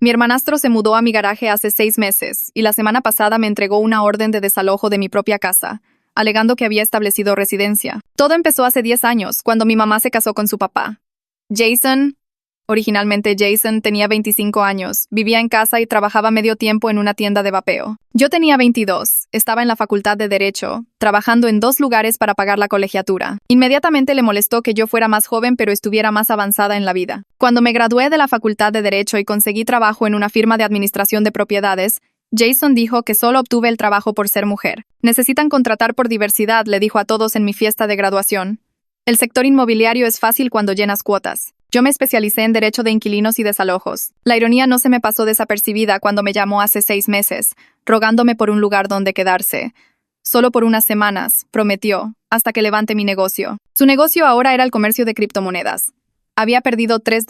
Mi hermanastro se mudó a mi garaje hace 6 meses y la semana pasada me entregó una orden de desalojo de mi propia casa, alegando que había establecido residencia. Todo empezó hace 10 años, cuando mi mamá se casó con su papá. Originalmente Jason tenía 25 años, vivía en casa y trabajaba medio tiempo en una tienda de vapeo. Yo tenía 22, estaba en la facultad de Derecho, trabajando en 2 lugares para pagar la colegiatura. Inmediatamente le molestó que yo fuera más joven pero estuviera más avanzada en la vida. Cuando me gradué de la facultad de Derecho y conseguí trabajo en una firma de administración de propiedades, Jason dijo que solo obtuve el trabajo por ser mujer. Necesitan contratar por diversidad, le dijo a todos en mi fiesta de graduación. El sector inmobiliario es fácil cuando llenas cuotas. Yo me especialicé en derecho de inquilinos y desalojos. La ironía no se me pasó desapercibida cuando me llamó hace 6 meses, rogándome por un lugar donde quedarse. Solo por unas semanas, prometió, hasta que levante mi negocio. Su negocio ahora era el comercio de criptomonedas. Había perdido $3,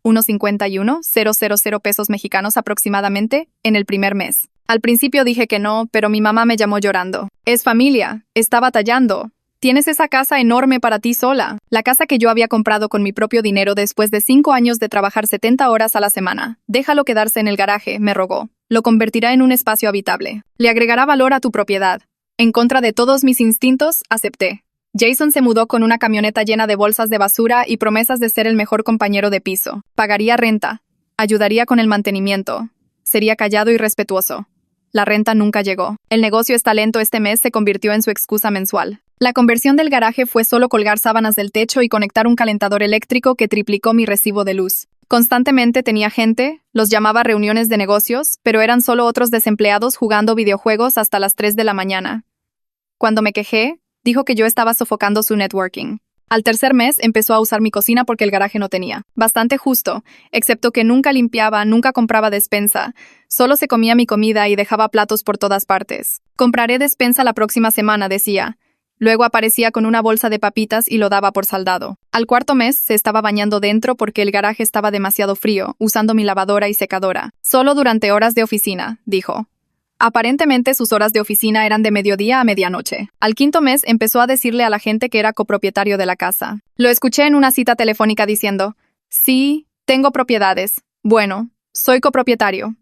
1.51,000 pesos mexicanos aproximadamente, en el primer mes. Al principio dije que no, pero mi mamá me llamó llorando. Es familia, está batallando. Tienes esa casa enorme para ti sola. La casa que yo había comprado con mi propio dinero después de 5 años de trabajar 70 horas a la semana. Déjalo quedarse en el garaje, me rogó. Lo convertirá en un espacio habitable. Le agregará valor a tu propiedad. En contra de todos mis instintos, acepté. Jason se mudó con una camioneta llena de bolsas de basura y promesas de ser el mejor compañero de piso. Pagaría renta. Ayudaría con el mantenimiento. Sería callado y respetuoso. La renta nunca llegó. El negocio está lento este mes se convirtió en su excusa mensual. La conversión del garaje fue solo colgar sábanas del techo y conectar un calentador eléctrico que triplicó mi recibo de luz. Constantemente tenía gente, los llamaba reuniones de negocios, pero eran solo otros desempleados jugando videojuegos hasta las 3 de la mañana. Cuando me quejé, dijo que yo estaba sofocando su networking. Al tercer mes empezó a usar mi cocina porque el garaje no tenía. Bastante justo, excepto que nunca limpiaba, nunca compraba despensa. Solo se comía mi comida y dejaba platos por todas partes. Compraré despensa la próxima semana, decía. Luego aparecía con una bolsa de papitas y lo daba por saldado. Al cuarto mes se estaba bañando dentro porque el garaje estaba demasiado frío, usando mi lavadora y secadora. Solo durante horas de oficina, dijo. Aparentemente sus horas de oficina eran de mediodía a medianoche. Al quinto mes empezó a decirle a la gente que era copropietario de la casa. Lo escuché en una cita telefónica diciendo, sí, tengo propiedades. Bueno, soy copropietario.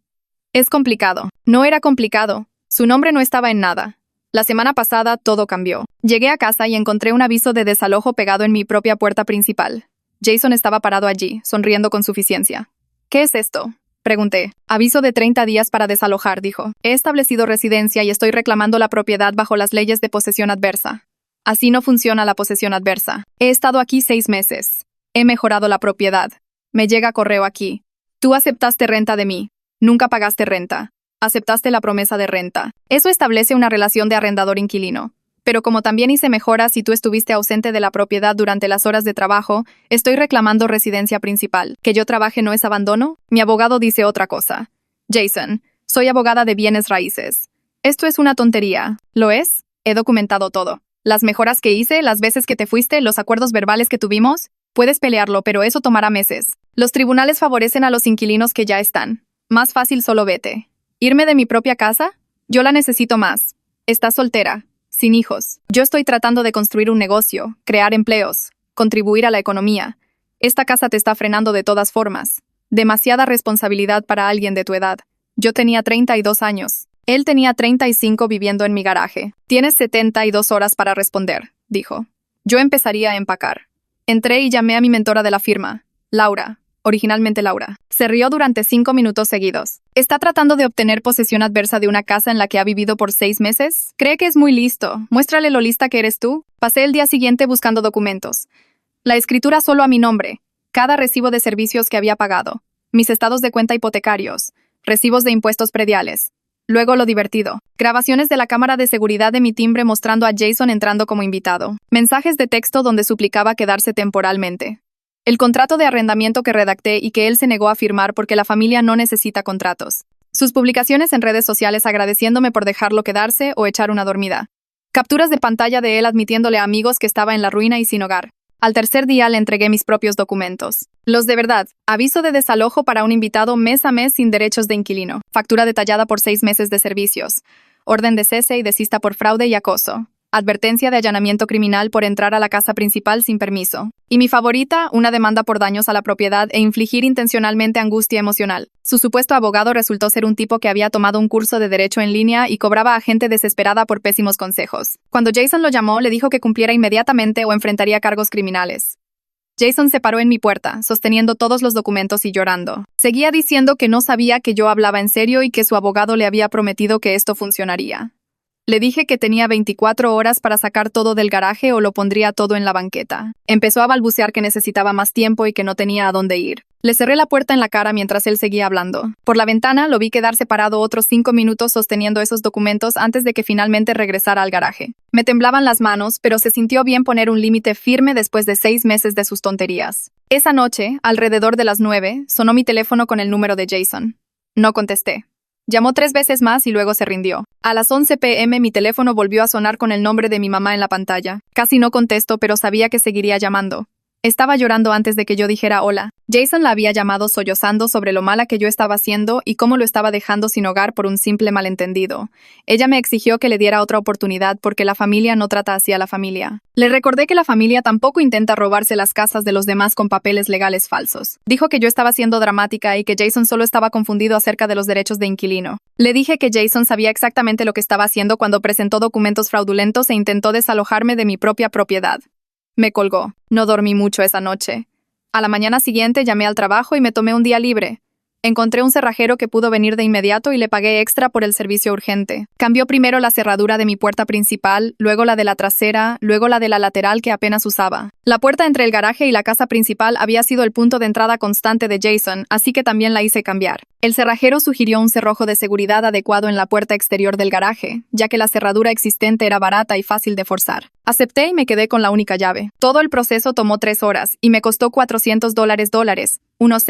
Es complicado. No era complicado. Su nombre no estaba en nada. La semana pasada todo cambió. Llegué a casa y encontré un aviso de desalojo pegado en mi propia puerta principal. Jason estaba parado allí, sonriendo con suficiencia. ¿Qué es esto?, pregunté. Aviso de 30 días para desalojar, dijo. He establecido residencia y estoy reclamando la propiedad bajo las leyes de posesión adversa. Así no funciona la posesión adversa. He estado aquí 6 meses. He mejorado la propiedad. Me llega correo aquí. Tú aceptaste renta de mí. Nunca pagaste renta. Aceptaste la promesa de renta. Eso establece una relación de arrendador-inquilino. Pero como también hice mejoras y tú estuviste ausente de la propiedad durante las horas de trabajo, estoy reclamando residencia principal. ¿Que yo trabaje no es abandono? Mi abogado dice otra cosa. Jason, soy abogada de bienes raíces. Esto es una tontería. ¿Lo es? He documentado todo. Las mejoras que hice, las veces que te fuiste, los acuerdos verbales que tuvimos. Puedes pelearlo, pero eso tomará meses. Los tribunales favorecen a los inquilinos que ya están. Más fácil solo vete. ¿Irme de mi propia casa? Yo la necesito más. Estás soltera, sin hijos. Yo estoy tratando de construir un negocio, crear empleos, contribuir a la economía. Esta casa te está frenando de todas formas. Demasiada responsabilidad para alguien de tu edad. Yo tenía 32 años. Él tenía 35 viviendo en mi garaje. Tienes 72 horas para responder, dijo. Yo empezaría a empacar. Entré y llamé a mi mentora de la firma, Laura. Originalmente Laura. Se rió durante 5 minutos seguidos. ¿Está tratando de obtener posesión adversa de una casa en la que ha vivido por 6 meses? Cree que es muy listo. Muéstrale lo lista que eres tú. Pasé el día siguiente buscando documentos. La escritura solo a mi nombre. Cada recibo de servicios que había pagado. Mis estados de cuenta hipotecarios. Recibos de impuestos prediales. Luego lo divertido. Grabaciones de la cámara de seguridad de mi timbre mostrando a Jason entrando como invitado. Mensajes de texto donde suplicaba quedarse temporalmente. El contrato de arrendamiento que redacté y que él se negó a firmar porque la familia no necesita contratos. Sus publicaciones en redes sociales agradeciéndome por dejarlo quedarse o echar una dormida. Capturas de pantalla de él admitiéndole a amigos que estaba en la ruina y sin hogar. Al tercer día le entregué mis propios documentos. Los de verdad. Aviso de desalojo para un invitado mes a mes sin derechos de inquilino. Factura detallada por 6 meses de servicios. Orden de cese y desista por fraude y acoso. Advertencia de allanamiento criminal por entrar a la casa principal sin permiso. Y mi favorita, una demanda por daños a la propiedad e infligir intencionalmente angustia emocional. Su supuesto abogado resultó ser un tipo que había tomado un curso de derecho en línea y cobraba a gente desesperada por pésimos consejos. Cuando Jason lo llamó, le dijo que cumpliera inmediatamente o enfrentaría cargos criminales. Jason se paró en mi puerta, sosteniendo todos los documentos y llorando. Seguía diciendo que no sabía que yo hablaba en serio y que su abogado le había prometido que esto funcionaría. Le dije que tenía 24 horas para sacar todo del garaje o lo pondría todo en la banqueta. Empezó a balbucear que necesitaba más tiempo y que no tenía a dónde ir. Le cerré la puerta en la cara mientras él seguía hablando. Por la ventana lo vi quedarse parado otros 5 minutos sosteniendo esos documentos antes de que finalmente regresara al garaje. Me temblaban las manos, pero se sintió bien poner un límite firme después de 6 meses de sus tonterías. Esa noche, alrededor de las 9, sonó mi teléfono con el número de Jason. No contesté. Llamó 3 veces más y luego se rindió. A las 11 p.m. mi teléfono volvió a sonar con el nombre de mi mamá en la pantalla. Casi no contesto, pero sabía que seguiría llamando. Estaba llorando antes de que yo dijera hola. Jason la había llamado sollozando sobre lo mala que yo estaba haciendo y cómo lo estaba dejando sin hogar por un simple malentendido. Ella me exigió que le diera otra oportunidad porque la familia no trata así a la familia. Le recordé que la familia tampoco intenta robarse las casas de los demás con papeles legales falsos. Dijo que yo estaba siendo dramática y que Jason solo estaba confundido acerca de los derechos de inquilino. Le dije que Jason sabía exactamente lo que estaba haciendo cuando presentó documentos fraudulentos e intentó desalojarme de mi propia propiedad. Me colgó. No dormí mucho esa noche. A la mañana siguiente llamé al trabajo y me tomé un día libre. Encontré un cerrajero que pudo venir de inmediato y le pagué extra por el servicio urgente. Cambió primero la cerradura de mi puerta principal, luego la de la trasera, luego la de la lateral que apenas usaba. La puerta entre el garaje y la casa principal había sido el punto de entrada constante de Jason, así que también la hice cambiar. El cerrajero sugirió un cerrojo de seguridad adecuado en la puerta exterior del garaje, ya que la cerradura existente era barata y fácil de forzar. Acepté y me quedé con la única llave. Todo el proceso tomó 3 horas y me costó $400, unos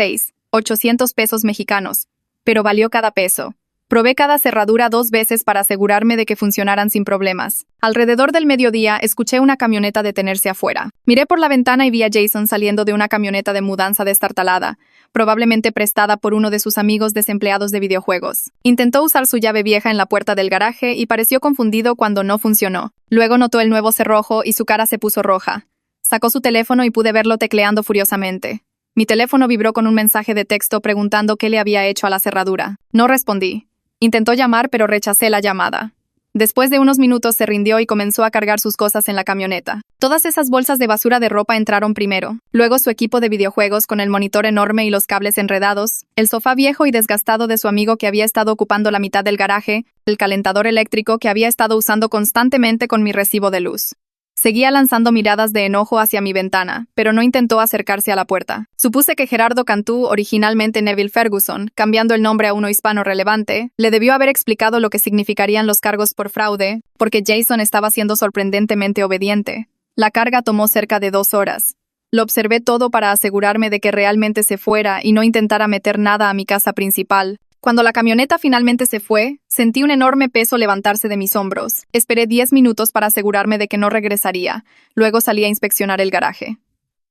800 pesos mexicanos, pero valió cada peso. Probé cada cerradura 2 veces para asegurarme de que funcionaran sin problemas. Alrededor del mediodía, escuché una camioneta detenerse afuera. Miré por la ventana y vi a Jason saliendo de una camioneta de mudanza destartalada, probablemente prestada por uno de sus amigos desempleados de videojuegos. Intentó usar su llave vieja en la puerta del garaje y pareció confundido cuando no funcionó. Luego notó el nuevo cerrojo y su cara se puso roja. Sacó su teléfono y pude verlo tecleando furiosamente. Mi teléfono vibró con un mensaje de texto preguntando qué le había hecho a la cerradura. No respondí. Intentó llamar, pero rechacé la llamada. Después de unos minutos se rindió y comenzó a cargar sus cosas en la camioneta. Todas esas bolsas de basura de ropa entraron primero, luego su equipo de videojuegos con el monitor enorme y los cables enredados, el sofá viejo y desgastado de su amigo que había estado ocupando la mitad del garaje, el calentador eléctrico que había estado usando constantemente con mi recibo de luz. Seguía lanzando miradas de enojo hacia mi ventana, pero no intentó acercarse a la puerta. Supuse que Gerardo Cantú, originalmente Neville Ferguson, cambiando el nombre a uno hispano relevante, le debió haber explicado lo que significarían los cargos por fraude, porque Jason estaba siendo sorprendentemente obediente. La carga tomó cerca de 2 horas. Lo observé todo para asegurarme de que realmente se fuera y no intentara meter nada a mi casa principal. Cuando la camioneta finalmente se fue, sentí un enorme peso levantarse de mis hombros. Esperé 10 minutos para asegurarme de que no regresaría. Luego salí a inspeccionar el garaje.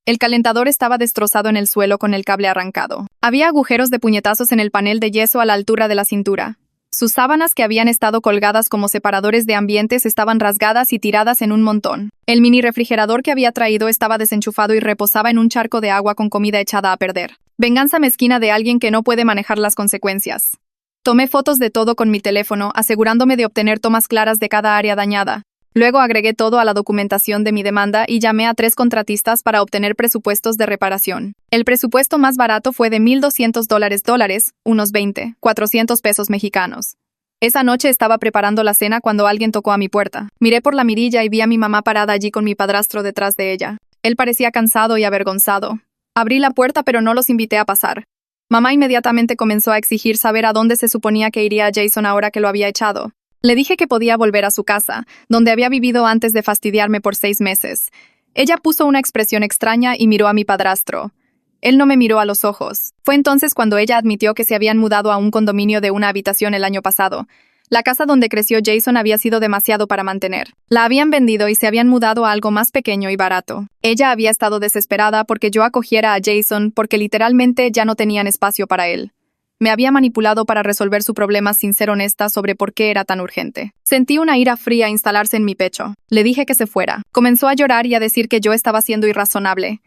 El calentador estaba destrozado en el suelo con el cable arrancado. Había agujeros de puñetazos en el panel de yeso a la altura de la cintura. Sus sábanas que habían estado colgadas como separadores de ambientes estaban rasgadas y tiradas en un montón. El mini refrigerador que había traído estaba desenchufado y reposaba en un charco de agua con comida echada a perder. Venganza mezquina de alguien que no puede manejar las consecuencias. Tomé fotos de todo con mi teléfono, asegurándome de obtener tomas claras de cada área dañada. Luego agregué todo a la documentación de mi demanda y llamé a 3 contratistas para obtener presupuestos de reparación. El presupuesto más barato fue de $1,200, unos 400 pesos mexicanos. Esa noche estaba preparando la cena cuando alguien tocó a mi puerta. Miré por la mirilla y vi a mi mamá parada allí con mi padrastro detrás de ella. Él parecía cansado y avergonzado. Abrí la puerta, pero no los invité a pasar. Mamá inmediatamente comenzó a exigir saber a dónde se suponía que iría Jason ahora que lo había echado. Le dije que podía volver a su casa, donde había vivido antes de fastidiarme por 6 meses. Ella puso una expresión extraña y miró a mi padrastro. Él no me miró a los ojos. Fue entonces cuando ella admitió que se habían mudado a un condominio de una habitación el año pasado. La casa donde creció Jason había sido demasiado para mantener. La habían vendido y se habían mudado a algo más pequeño y barato. Ella había estado desesperada porque yo acogiera a Jason porque literalmente ya no tenían espacio para él. Me había manipulado para resolver su problema sin ser honesta sobre por qué era tan urgente. Sentí una ira fría instalarse en mi pecho. Le dije que se fuera. Comenzó a llorar y a decir que yo estaba siendo irrazonable.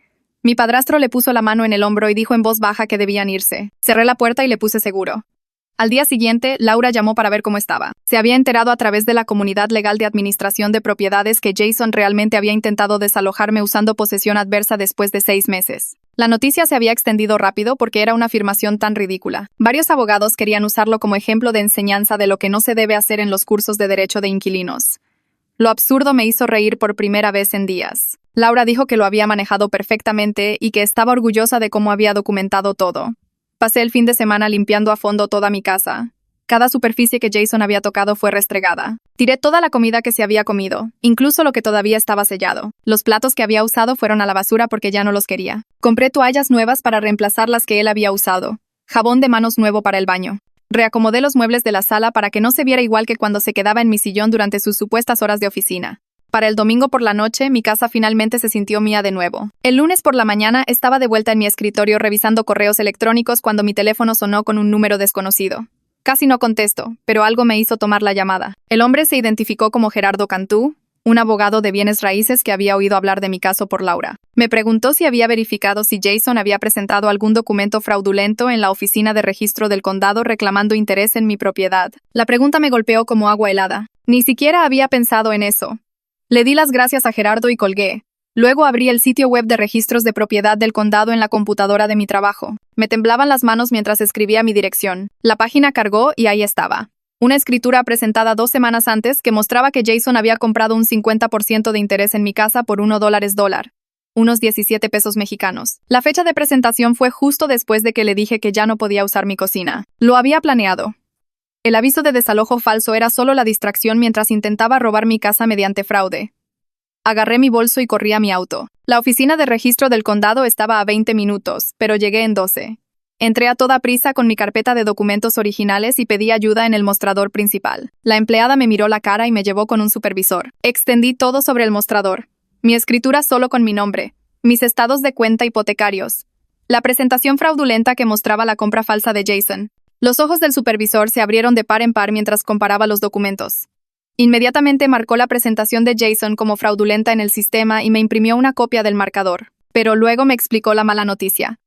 Mi padrastro le puso la mano en el hombro y dijo en voz baja que debían irse. Cerré la puerta y le puse seguro. Al día siguiente, Laura llamó para ver cómo estaba. Se había enterado a través de la comunidad legal de administración de propiedades que Jason realmente había intentado desalojarme usando posesión adversa después de 6 meses. La noticia se había extendido rápido porque era una afirmación tan ridícula. Varios abogados querían usarlo como ejemplo de enseñanza de lo que no se debe hacer en los cursos de derecho de inquilinos. Lo absurdo me hizo reír por primera vez en días. Laura dijo que lo había manejado perfectamente y que estaba orgullosa de cómo había documentado todo. Pasé el fin de semana limpiando a fondo toda mi casa. Cada superficie que Jason había tocado fue restregada. Tiré toda la comida que se había comido, incluso lo que todavía estaba sellado. Los platos que había usado fueron a la basura porque ya no los quería. Compré toallas nuevas para reemplazar las que él había usado. Jabón de manos nuevo para el baño. Reacomodé los muebles de la sala para que no se viera igual que cuando se quedaba en mi sillón durante sus supuestas horas de oficina. Para el domingo por la noche, mi casa finalmente se sintió mía de nuevo. El lunes por la mañana estaba de vuelta en mi escritorio revisando correos electrónicos cuando mi teléfono sonó con un número desconocido. Casi no contesto, pero algo me hizo tomar la llamada. El hombre se identificó como Gerardo Cantú, un abogado de bienes raíces que había oído hablar de mi caso por Laura. Me preguntó si había verificado si Jason había presentado algún documento fraudulento en la oficina de registro del condado reclamando interés en mi propiedad. La pregunta me golpeó como agua helada. Ni siquiera había pensado en eso. Le di las gracias a Gerardo y colgué. Luego abrí el sitio web de registros de propiedad del condado en la computadora de mi trabajo. Me temblaban las manos mientras escribía mi dirección. La página cargó y ahí estaba. Una escritura presentada 2 semanas antes que mostraba que Jason había comprado un 50% de interés en mi casa por $1, unos 17 pesos mexicanos. La fecha de presentación fue justo después de que le dije que ya no podía usar mi cocina. Lo había planeado. El aviso de desalojo falso era solo la distracción mientras intentaba robar mi casa mediante fraude. Agarré mi bolso y corrí a mi auto. La oficina de registro del condado estaba a 20 minutos, pero llegué en 12. Entré a toda prisa con mi carpeta de documentos originales y pedí ayuda en el mostrador principal. La empleada me miró la cara y me llevó con un supervisor. Extendí todo sobre el mostrador. Mi escritura solo con mi nombre. Mis estados de cuenta hipotecarios. La presentación fraudulenta que mostraba la compra falsa de Jason. Los ojos del supervisor se abrieron de par en par mientras comparaba los documentos. Inmediatamente marcó la presentación de Jason como fraudulenta en el sistema y me imprimió una copia del marcador. Pero luego me explicó la mala noticia.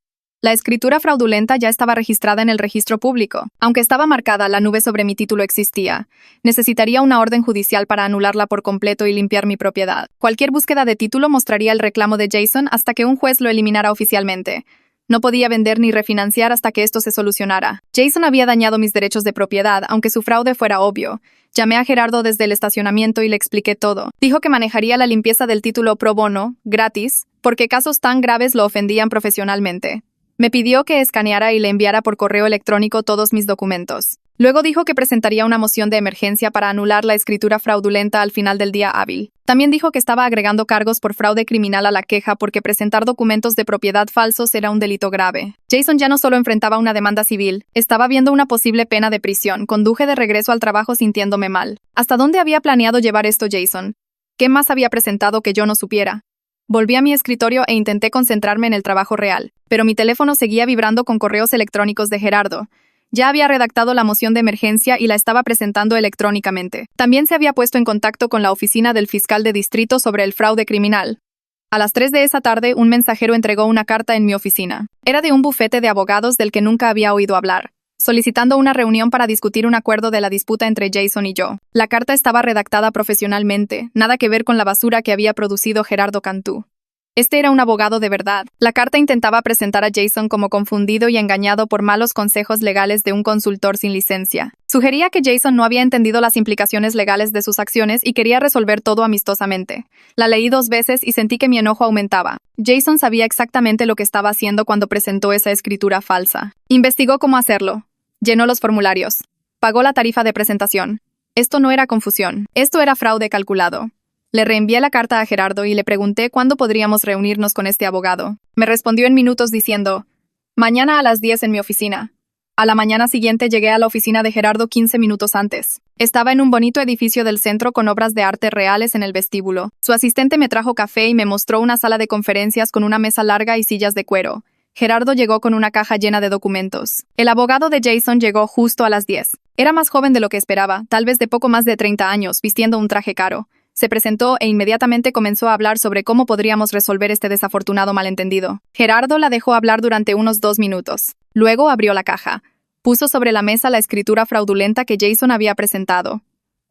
La escritura fraudulenta ya estaba registrada en el registro público. Aunque estaba marcada, la nube sobre mi título existía. Necesitaría una orden judicial para anularla por completo y limpiar mi propiedad. Cualquier búsqueda de título mostraría el reclamo de Jason hasta que un juez lo eliminara oficialmente. No podía vender ni refinanciar hasta que esto se solucionara. Jason había dañado mis derechos de propiedad, aunque su fraude fuera obvio. Llamé a Gerardo desde el estacionamiento y le expliqué todo. Dijo que manejaría la limpieza del título pro bono, gratis, porque casos tan graves lo ofendían profesionalmente. Me pidió que escaneara y le enviara por correo electrónico todos mis documentos. Luego dijo que presentaría una moción de emergencia para anular la escritura fraudulenta al final del día hábil. También dijo que estaba agregando cargos por fraude criminal a la queja porque presentar documentos de propiedad falsos era un delito grave. Jason ya no solo enfrentaba una demanda civil, estaba viendo una posible pena de prisión. Conduje de regreso al trabajo sintiéndome mal. ¿Hasta dónde había planeado llevar esto Jason? ¿Qué más había presentado que yo no supiera? Volví a mi escritorio e intenté concentrarme en el trabajo real, pero mi teléfono seguía vibrando con correos electrónicos de Gerardo. Ya había redactado la moción de emergencia y la estaba presentando electrónicamente. También se había puesto en contacto con la oficina del fiscal de distrito sobre el fraude criminal. A las 3 de esa tarde, un mensajero entregó una carta en mi oficina. Era de un bufete de abogados del que nunca había oído hablar, solicitando una reunión para discutir un acuerdo de la disputa entre Jason y yo. La carta estaba redactada profesionalmente, nada que ver con la basura que había producido Gerardo Cantú. Este era un abogado de verdad. La carta intentaba presentar a Jason como confundido y engañado por malos consejos legales de un consultor sin licencia. Sugería que Jason no había entendido las implicaciones legales de sus acciones y quería resolver todo amistosamente. La leí 2 veces y sentí que mi enojo aumentaba. Jason sabía exactamente lo que estaba haciendo cuando presentó esa escritura falsa. Investigó cómo hacerlo. Llenó los formularios. Pagó la tarifa de presentación. Esto no era confusión. Esto era fraude calculado. Le reenvié la carta a Gerardo y le pregunté cuándo podríamos reunirnos con este abogado. Me respondió en minutos diciendo, mañana a las 10 en mi oficina. A la mañana siguiente llegué a la oficina de Gerardo 15 minutos antes. Estaba en un bonito edificio del centro con obras de arte reales en el vestíbulo. Su asistente me trajo café y me mostró una sala de conferencias con una mesa larga y sillas de cuero. Gerardo llegó con una caja llena de documentos. El abogado de Jason llegó justo a las 10. Era más joven de lo que esperaba, tal vez de poco más de 30 años, vistiendo un traje caro. Se presentó e inmediatamente comenzó a hablar sobre cómo podríamos resolver este desafortunado malentendido. Gerardo la dejó hablar durante unos 2 minutos. Luego abrió la caja. Puso sobre la mesa la escritura fraudulenta que Jason había presentado.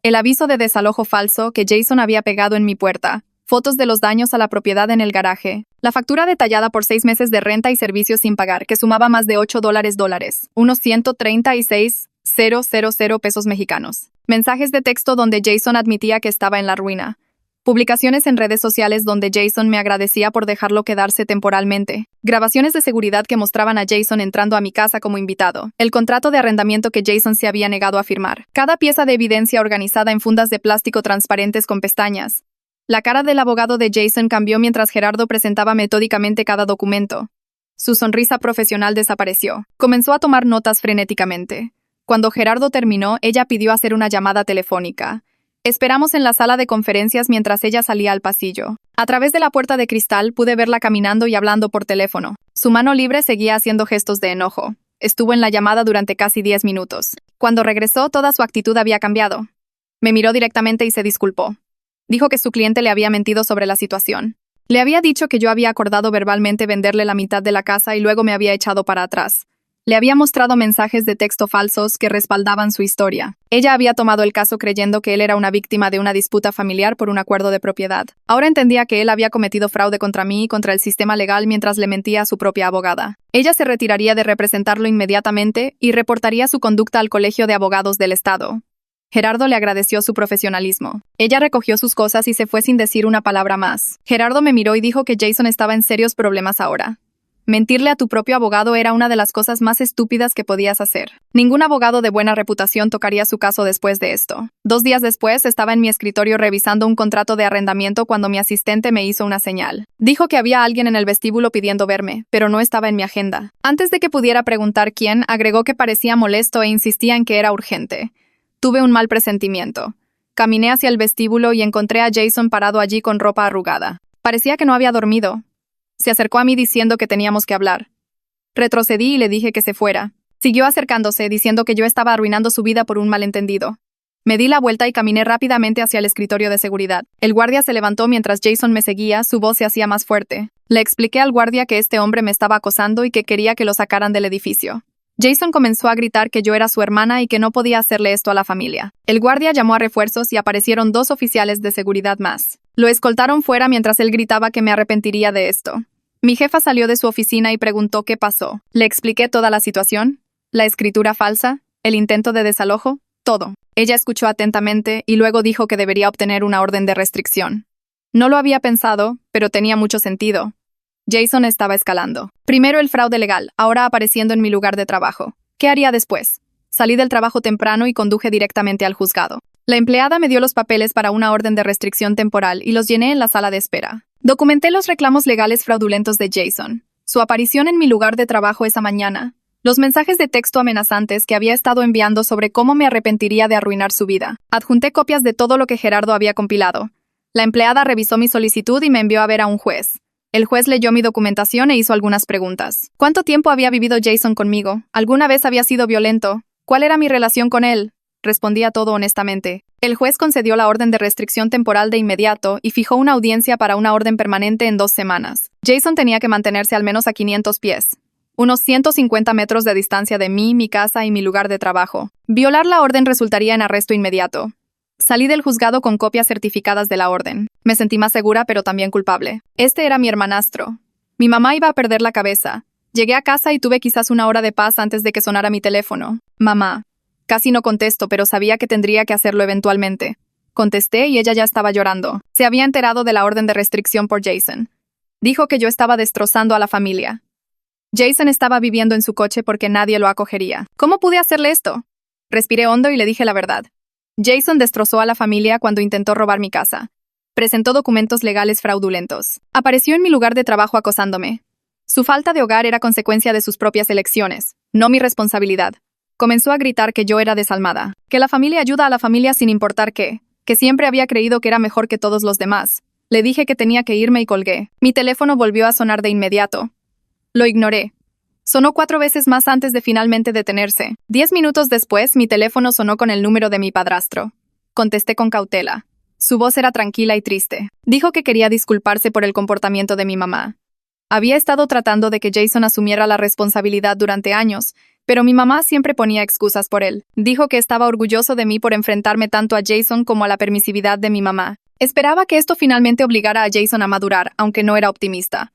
El aviso de desalojo falso que Jason había pegado en mi puerta. Fotos de los daños a la propiedad en el garaje. La factura detallada por 6 meses de renta y servicios sin pagar, que sumaba más de $8, unos 136,000 pesos mexicanos. Mensajes de texto donde Jason admitía que estaba en la ruina. Publicaciones en redes sociales donde Jason me agradecía por dejarlo quedarse temporalmente. Grabaciones de seguridad que mostraban a Jason entrando a mi casa como invitado. El contrato de arrendamiento que Jason se había negado a firmar. Cada pieza de evidencia organizada en fundas de plástico transparentes con pestañas. La cara del abogado de Jason cambió mientras Gerardo presentaba metódicamente cada documento. Su sonrisa profesional desapareció. Comenzó a tomar notas frenéticamente. Cuando Gerardo terminó, ella pidió hacer una llamada telefónica. Esperamos en la sala de conferencias mientras ella salía al pasillo. A través de la puerta de cristal pude verla caminando y hablando por teléfono. Su mano libre seguía haciendo gestos de enojo. Estuvo en la llamada durante casi 10 minutos. Cuando regresó, toda su actitud había cambiado. Me miró directamente y se disculpó. Dijo que su cliente le había mentido sobre la situación. Le había dicho que yo había acordado verbalmente venderle la mitad de la casa y luego me había echado para atrás. Le había mostrado mensajes de texto falsos que respaldaban su historia. Ella había tomado el caso creyendo que él era una víctima de una disputa familiar por un acuerdo de propiedad. Ahora entendía que él había cometido fraude contra mí y contra el sistema legal mientras le mentía a su propia abogada. Ella se retiraría de representarlo inmediatamente y reportaría su conducta al Colegio de Abogados del Estado. Gerardo le agradeció su profesionalismo. Ella recogió sus cosas y se fue sin decir una palabra más. Gerardo me miró y dijo que Jason estaba en serios problemas ahora. Mentirle a tu propio abogado era una de las cosas más estúpidas que podías hacer. Ningún abogado de buena reputación tocaría su caso después de esto. 2 días después, estaba en mi escritorio revisando un contrato de arrendamiento cuando mi asistente me hizo una señal. Dijo que había alguien en el vestíbulo pidiendo verme, pero no estaba en mi agenda. Antes de que pudiera preguntar quién, agregó que parecía molesto e insistía en que era urgente. Tuve un mal presentimiento. Caminé hacia el vestíbulo y encontré a Jason parado allí con ropa arrugada. Parecía que no había dormido. Se acercó a mí diciendo que teníamos que hablar. Retrocedí y le dije que se fuera. Siguió acercándose, diciendo que yo estaba arruinando su vida por un malentendido. Me di la vuelta y caminé rápidamente hacia el escritorio de seguridad. El guardia se levantó mientras Jason me seguía, su voz se hacía más fuerte. Le expliqué al guardia que este hombre me estaba acosando y que quería que lo sacaran del edificio. Jason comenzó a gritar que yo era su hermana y que no podía hacerle esto a la familia. El guardia llamó a refuerzos y aparecieron 2 oficiales de seguridad más. Lo escoltaron fuera mientras él gritaba que me arrepentiría de esto. Mi jefa salió de su oficina y preguntó qué pasó. Le expliqué toda la situación, la escritura falsa, el intento de desalojo, todo. Ella escuchó atentamente y luego dijo que debería obtener una orden de restricción. No lo había pensado, pero tenía mucho sentido. Jason estaba escalando. Primero el fraude legal, ahora apareciendo en mi lugar de trabajo. ¿Qué haría después? Salí del trabajo temprano y conduje directamente al juzgado. La empleada me dio los papeles para una orden de restricción temporal y los llené en la sala de espera. Documenté los reclamos legales fraudulentos de Jason, su aparición en mi lugar de trabajo esa mañana, los mensajes de texto amenazantes que había estado enviando sobre cómo me arrepentiría de arruinar su vida. Adjunté copias de todo lo que Gerardo había compilado. La empleada revisó mi solicitud y me envió a ver a un juez. El juez leyó mi documentación e hizo algunas preguntas. ¿Cuánto tiempo había vivido Jason conmigo? ¿Alguna vez había sido violento? ¿Cuál era mi relación con él? Respondía todo honestamente. El juez concedió la orden de restricción temporal de inmediato y fijó una audiencia para una orden permanente en 2 semanas. Jason tenía que mantenerse al menos a 500 pies, unos 150 metros de distancia de mí, mi casa y mi lugar de trabajo. Violar la orden resultaría en arresto inmediato. Salí del juzgado con copias certificadas de la orden. Me sentí más segura, pero también culpable. Este era mi hermanastro. Mi mamá iba a perder la cabeza. Llegué a casa y tuve quizás una hora de paz antes de que sonara mi teléfono. Mamá. Casi no contesto, pero sabía que tendría que hacerlo eventualmente. Contesté y ella ya estaba llorando. Se había enterado de la orden de restricción por Jason. Dijo que yo estaba destrozando a la familia. Jason estaba viviendo en su coche porque nadie lo acogería. ¿Cómo pude hacerle esto? Respiré hondo y le dije la verdad. Jason destrozó a la familia cuando intentó robar mi casa. Presentó documentos legales fraudulentos. Apareció en mi lugar de trabajo acosándome. Su falta de hogar era consecuencia de sus propias elecciones, no mi responsabilidad. Comenzó a gritar que yo era desalmada, que la familia ayuda a la familia sin importar qué, que siempre había creído que era mejor que todos los demás. Le dije que tenía que irme y colgué. Mi teléfono volvió a sonar de inmediato. Lo ignoré. Sonó 4 veces más antes de finalmente detenerse. 10 minutos después, mi teléfono sonó con el número de mi padrastro. Contesté con cautela. Su voz era tranquila y triste. Dijo que quería disculparse por el comportamiento de mi mamá. Había estado tratando de que Jason asumiera la responsabilidad durante años, pero mi mamá siempre ponía excusas por él. Dijo que estaba orgulloso de mí por enfrentarme tanto a Jason como a la permisividad de mi mamá. Esperaba que esto finalmente obligara a Jason a madurar, aunque no era optimista.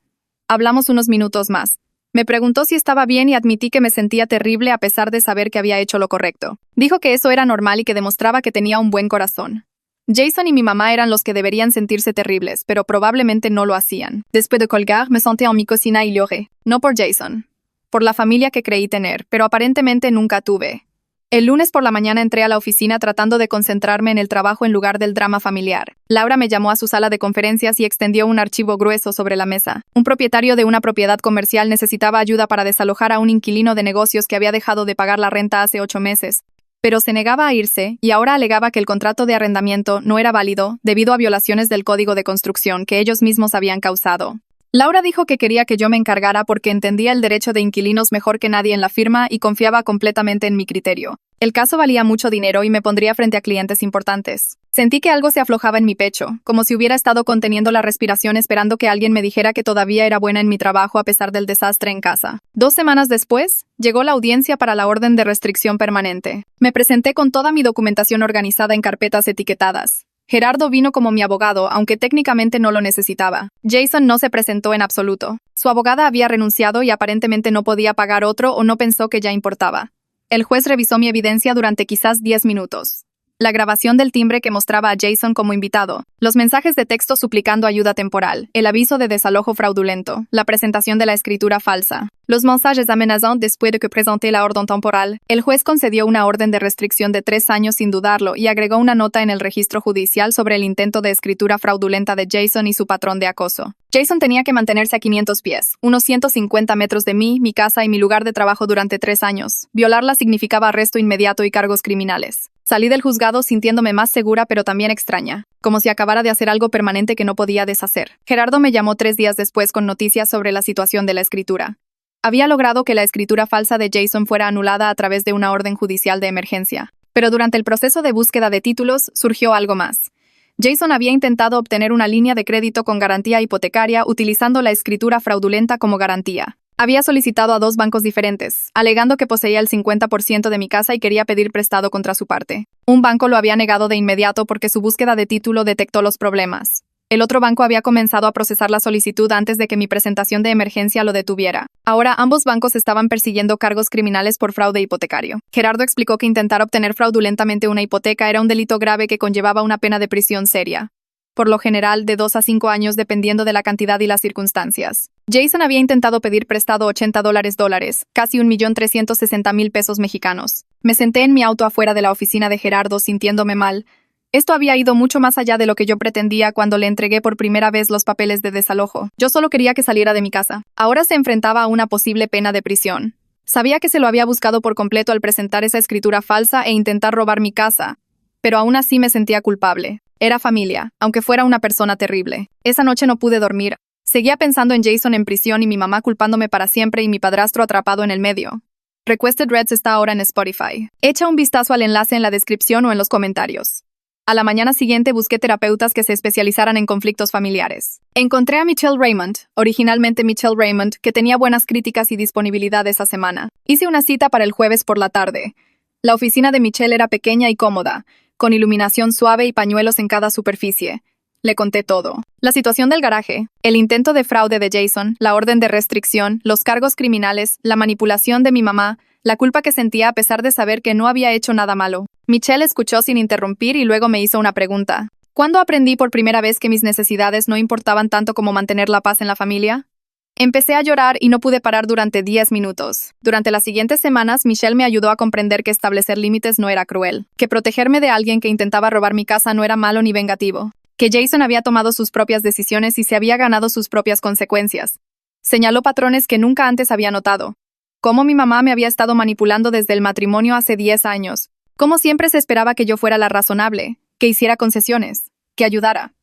Hablamos unos minutos más. Me preguntó si estaba bien y admití que me sentía terrible a pesar de saber que había hecho lo correcto. Dijo que eso era normal y que demostraba que tenía un buen corazón. Jason y mi mamá eran los que deberían sentirse terribles, pero probablemente no lo hacían. Después de colgar, me senté en mi cocina y lloré. No por Jason. Por la familia que creí tener, pero aparentemente nunca tuve. El lunes por la mañana entré a la oficina tratando de concentrarme en el trabajo en lugar del drama familiar. Laura me llamó a su sala de conferencias y extendió un archivo grueso sobre la mesa. Un propietario de una propiedad comercial necesitaba ayuda para desalojar a un inquilino de negocios que había dejado de pagar la renta hace 8 meses. Pero se negaba a irse y ahora alegaba que el contrato de arrendamiento no era válido debido a violaciones del código de construcción que ellos mismos habían causado. Laura dijo que quería que yo me encargara porque entendía el derecho de inquilinos mejor que nadie en la firma y confiaba completamente en mi criterio. El caso valía mucho dinero y me pondría frente a clientes importantes. Sentí que algo se aflojaba en mi pecho, como si hubiera estado conteniendo la respiración esperando que alguien me dijera que todavía era buena en mi trabajo a pesar del desastre en casa. 2 semanas después, llegó la audiencia para la orden de restricción permanente. Me presenté con toda mi documentación organizada en carpetas etiquetadas. Gerardo vino como mi abogado, aunque técnicamente no lo necesitaba. Jason no se presentó en absoluto. Su abogada había renunciado y aparentemente no podía pagar otro o no pensó que ya importaba. El juez revisó mi evidencia durante quizás 10 minutos. La grabación del timbre que mostraba a Jason como invitado, los mensajes de texto suplicando ayuda temporal, el aviso de desalojo fraudulento, la presentación de la escritura falsa, los mensajes amenazantes después de que presenté la orden temporal. El juez concedió una orden de restricción de 3 años sin dudarlo y agregó una nota en el registro judicial sobre el intento de escritura fraudulenta de Jason y su patrón de acoso. Jason tenía que mantenerse a 500 pies, unos 150 metros de mí, mi casa y mi lugar de trabajo durante 3 años. Violarla significaba arresto inmediato y cargos criminales. Salí del juzgado sintiéndome más segura pero también extraña, como si acabara de hacer algo permanente que no podía deshacer. Gerardo me llamó 3 días después con noticias sobre la situación de la escritura. Había logrado que la escritura falsa de Jason fuera anulada a través de una orden judicial de emergencia. Pero durante el proceso de búsqueda de títulos surgió algo más. Jason había intentado obtener una línea de crédito con garantía hipotecaria utilizando la escritura fraudulenta como garantía. Había solicitado a 2 bancos diferentes, alegando que poseía el 50% de mi casa y quería pedir prestado contra su parte. Un banco lo había negado de inmediato porque su búsqueda de título detectó los problemas. El otro banco había comenzado a procesar la solicitud antes de que mi presentación de emergencia lo detuviera. Ahora ambos bancos estaban persiguiendo cargos criminales por fraude hipotecario. Gerardo explicó que intentar obtener fraudulentamente una hipoteca era un delito grave que conllevaba una pena de prisión seria. Por lo general, de 2 a 5 años dependiendo de la cantidad y las circunstancias. Jason había intentado pedir prestado $80, casi 1.360.000 pesos mexicanos. Me senté en mi auto afuera de la oficina de Gerardo sintiéndome mal. Esto había ido mucho más allá de lo que yo pretendía cuando le entregué por primera vez los papeles de desalojo. Yo solo quería que saliera de mi casa. Ahora se enfrentaba a una posible pena de prisión. Sabía que se lo había buscado por completo al presentar esa escritura falsa e intentar robar mi casa, pero aún así me sentía culpable. Era familia, aunque fuera una persona terrible. Esa noche no pude dormir. Seguía pensando en Jason en prisión y mi mamá culpándome para siempre y mi padrastro atrapado en el medio. Requested Reds está ahora en Spotify. Echa un vistazo al enlace en la descripción o en los comentarios. A la mañana siguiente busqué terapeutas que se especializaran en conflictos familiares. Encontré a Michelle Raymond, originalmente Michelle Raymond, que tenía buenas críticas y disponibilidad esa semana. Hice una cita para el jueves por la tarde. La oficina de Michelle era pequeña y cómoda, con iluminación suave y pañuelos en cada superficie. Le conté todo. La situación del garaje, el intento de fraude de Jason, la orden de restricción, los cargos criminales, la manipulación de mi mamá, la culpa que sentía a pesar de saber que no había hecho nada malo. Michelle escuchó sin interrumpir y luego me hizo una pregunta. ¿Cuándo aprendí por primera vez que mis necesidades no importaban tanto como mantener la paz en la familia? Empecé a llorar y no pude parar durante 10 minutos. Durante las siguientes semanas, Michelle me ayudó a comprender que establecer límites no era cruel, que protegerme de alguien que intentaba robar mi casa no era malo ni vengativo, que Jason había tomado sus propias decisiones y se había ganado sus propias consecuencias. Señaló patrones que nunca antes había notado. Cómo mi mamá me había estado manipulando desde el matrimonio hace 10 años. Cómo siempre se esperaba que yo fuera la razonable, que hiciera concesiones, que ayudara.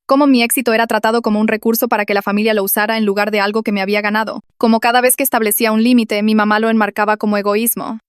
Cómo mi éxito era tratado como un recurso para que la familia lo usara en lugar de algo que me había ganado. Como cada vez que establecía un límite, mi mamá lo enmarcaba como egoísmo.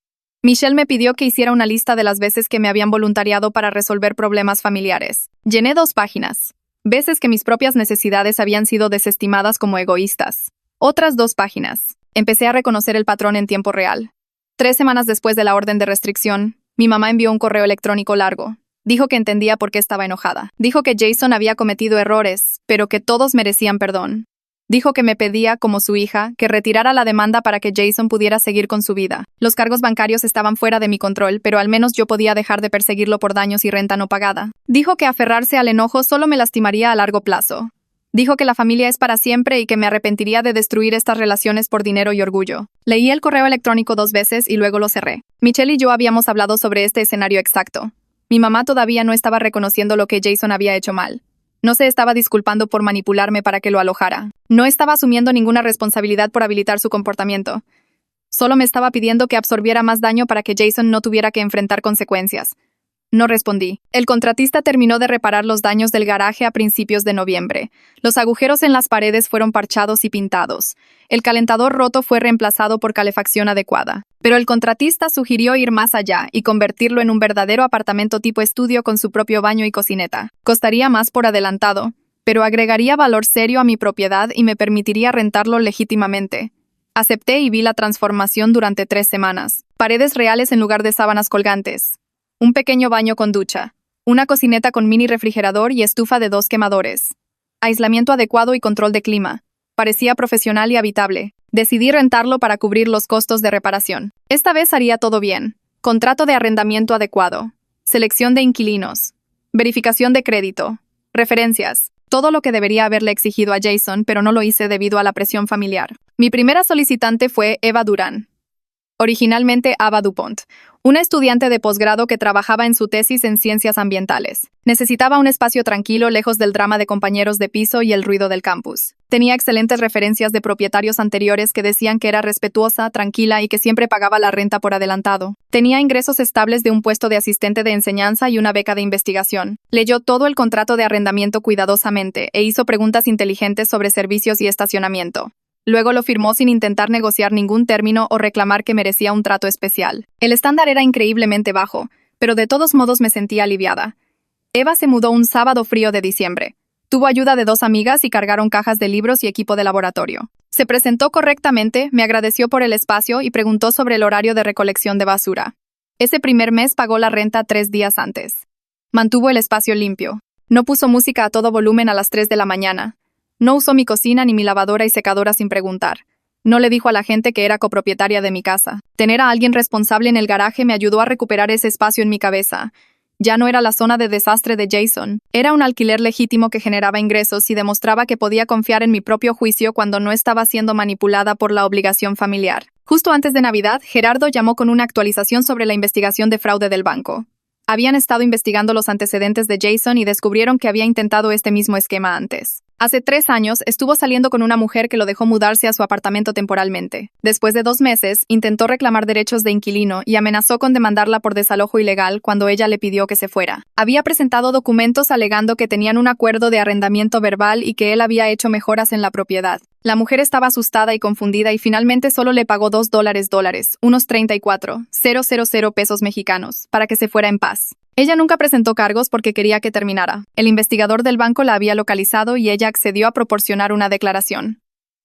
Michelle me pidió que hiciera una lista de las veces que me habían voluntariado para resolver problemas familiares. Llené 2 páginas. Veces que mis propias necesidades habían sido desestimadas como egoístas. Otras 2 páginas. Empecé a reconocer el patrón en tiempo real. 3 semanas después de la orden de restricción, mi mamá envió un correo electrónico largo. Dijo que entendía por qué estaba enojada. Dijo que Jason había cometido errores, pero que todos merecían perdón. Dijo que me pedía, como su hija, que retirara la demanda para que Jason pudiera seguir con su vida. Los cargos bancarios estaban fuera de mi control, pero al menos yo podía dejar de perseguirlo por daños y renta no pagada. Dijo que aferrarse al enojo solo me lastimaría a largo plazo. Dijo que la familia es para siempre y que me arrepentiría de destruir estas relaciones por dinero y orgullo. Leí el correo electrónico 2 veces y luego lo cerré. Michelle y yo habíamos hablado sobre este escenario exacto. Mi mamá todavía no estaba reconociendo lo que Jason había hecho mal. No se estaba disculpando por manipularme para que lo alojara. No estaba asumiendo ninguna responsabilidad por habilitar su comportamiento. Solo me estaba pidiendo que absorbiera más daño para que Jason no tuviera que enfrentar consecuencias. No respondí. El contratista terminó de reparar los daños del garaje a principios de noviembre. Los agujeros en las paredes fueron parchados y pintados. El calentador roto fue reemplazado por calefacción adecuada. Pero el contratista sugirió ir más allá y convertirlo en un verdadero apartamento tipo estudio con su propio baño y cocineta. Costaría más por adelantado, pero agregaría valor serio a mi propiedad y me permitiría rentarlo legítimamente. Acepté y vi la transformación durante 3 semanas. Paredes reales en lugar de sábanas colgantes. Un pequeño baño con ducha. Una cocineta con mini refrigerador y estufa de 2 quemadores. Aislamiento adecuado y control de clima. Parecía profesional y habitable. Decidí rentarlo para cubrir los costos de reparación. Esta vez haría todo bien. Contrato de arrendamiento adecuado. Selección de inquilinos. Verificación de crédito. Referencias. Todo lo que debería haberle exigido a Jason, pero no lo hice debido a la presión familiar. Mi primera solicitante fue Eva Durán. Originalmente Ava DuPont, una estudiante de posgrado que trabajaba en su tesis en ciencias ambientales. Necesitaba un espacio tranquilo lejos del drama de compañeros de piso y el ruido del campus. Tenía excelentes referencias de propietarios anteriores que decían que era respetuosa, tranquila y que siempre pagaba la renta por adelantado. Tenía ingresos estables de un puesto de asistente de enseñanza y una beca de investigación. Leyó todo el contrato de arrendamiento cuidadosamente e hizo preguntas inteligentes sobre servicios y estacionamiento. Luego lo firmó sin intentar negociar ningún término o reclamar que merecía un trato especial. El estándar era increíblemente bajo, pero de todos modos me sentía aliviada. Eva se mudó un sábado frío de diciembre. Tuvo ayuda de 2 amigas y cargaron cajas de libros y equipo de laboratorio. Se presentó correctamente, me agradeció por el espacio y preguntó sobre el horario de recolección de basura. Ese primer mes pagó la renta 3 días antes. Mantuvo el espacio limpio. No puso música a todo volumen a las 3 de la mañana. No usó mi cocina ni mi lavadora y secadora sin preguntar. No le dijo a la gente que era copropietaria de mi casa. Tener a alguien responsable en el garaje me ayudó a recuperar ese espacio en mi cabeza. Ya no era la zona de desastre de Jason. Era un alquiler legítimo que generaba ingresos y demostraba que podía confiar en mi propio juicio cuando no estaba siendo manipulada por la obligación familiar. Justo antes de Navidad, Gerardo llamó con una actualización sobre la investigación de fraude del banco. Habían estado investigando los antecedentes de Jason y descubrieron que había intentado este mismo esquema antes. Hace 3 años estuvo saliendo con una mujer que lo dejó mudarse a su apartamento temporalmente. Después de 2 meses, intentó reclamar derechos de inquilino y amenazó con demandarla por desalojo ilegal cuando ella le pidió que se fuera. Había presentado documentos alegando que tenían un acuerdo de arrendamiento verbal y que él había hecho mejoras en la propiedad. La mujer estaba asustada y confundida y finalmente solo le pagó $2, unos 34,000 pesos mexicanos, para que se fuera en paz. Ella nunca presentó cargos porque quería que terminara. El investigador del banco la había localizado y ella accedió a proporcionar una declaración.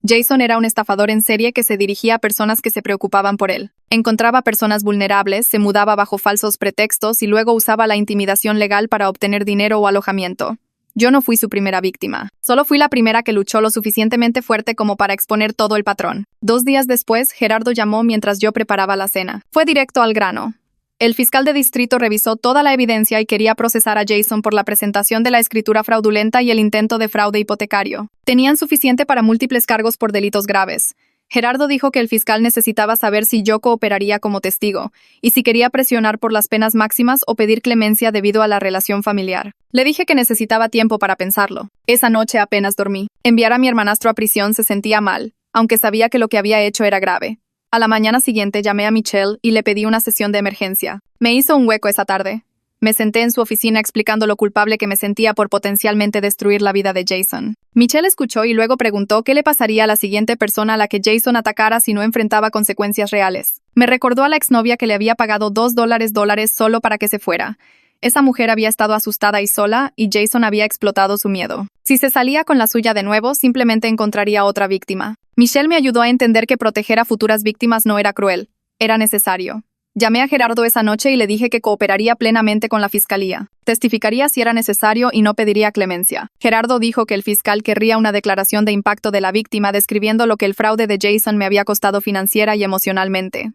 Jason era un estafador en serie que se dirigía a personas que se preocupaban por él. Encontraba personas vulnerables, se mudaba bajo falsos pretextos y luego usaba la intimidación legal para obtener dinero o alojamiento. Yo no fui su primera víctima. Solo fui la primera que luchó lo suficientemente fuerte como para exponer todo el patrón. 2 días después, Gerardo llamó mientras yo preparaba la cena. Fue directo al grano. El fiscal de distrito revisó toda la evidencia y quería procesar a Jason por la presentación de la escritura fraudulenta y el intento de fraude hipotecario. Tenían suficiente para múltiples cargos por delitos graves. Gerardo dijo que el fiscal necesitaba saber si yo cooperaría como testigo, y si quería presionar por las penas máximas o pedir clemencia debido a la relación familiar. Le dije que necesitaba tiempo para pensarlo. Esa noche apenas dormí. Enviar a mi hermanastro a prisión se sentía mal, aunque sabía que lo que había hecho era grave. A la mañana siguiente llamé a Michelle y le pedí una sesión de emergencia. Me hizo un hueco esa tarde. Me senté en su oficina explicando lo culpable que me sentía por potencialmente destruir la vida de Jason. Michelle escuchó y luego preguntó qué le pasaría a la siguiente persona a la que Jason atacara si no enfrentaba consecuencias reales. Me recordó a la exnovia que le había pagado $2 solo para que se fuera. Esa mujer había estado asustada y sola, y Jason había explotado su miedo. Si se salía con la suya de nuevo, simplemente encontraría otra víctima. Michelle me ayudó a entender que proteger a futuras víctimas no era cruel, era necesario. Llamé a Gerardo esa noche y le dije que cooperaría plenamente con la fiscalía. Testificaría si era necesario y no pediría clemencia. Gerardo dijo que el fiscal querría una declaración de impacto de la víctima describiendo lo que el fraude de Jason me había costado financiera y emocionalmente.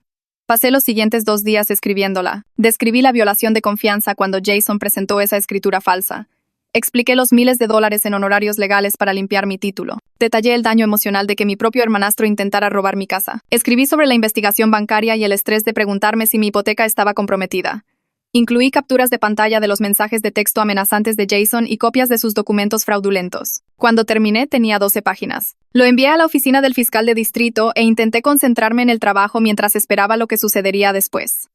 Pasé los siguientes 2 días escribiéndola. Describí la violación de confianza cuando Jason presentó esa escritura falsa. Expliqué los miles de dólares en honorarios legales para limpiar mi título. Detallé el daño emocional de que mi propio hermanastro intentara robar mi casa. Escribí sobre la investigación bancaria y el estrés de preguntarme si mi hipoteca estaba comprometida. Incluí capturas de pantalla de los mensajes de texto amenazantes de Jason y copias de sus documentos fraudulentos. Cuando terminé, tenía 12 páginas. Lo envié a la oficina del fiscal de distrito e intenté concentrarme en el trabajo mientras esperaba lo que sucedería después.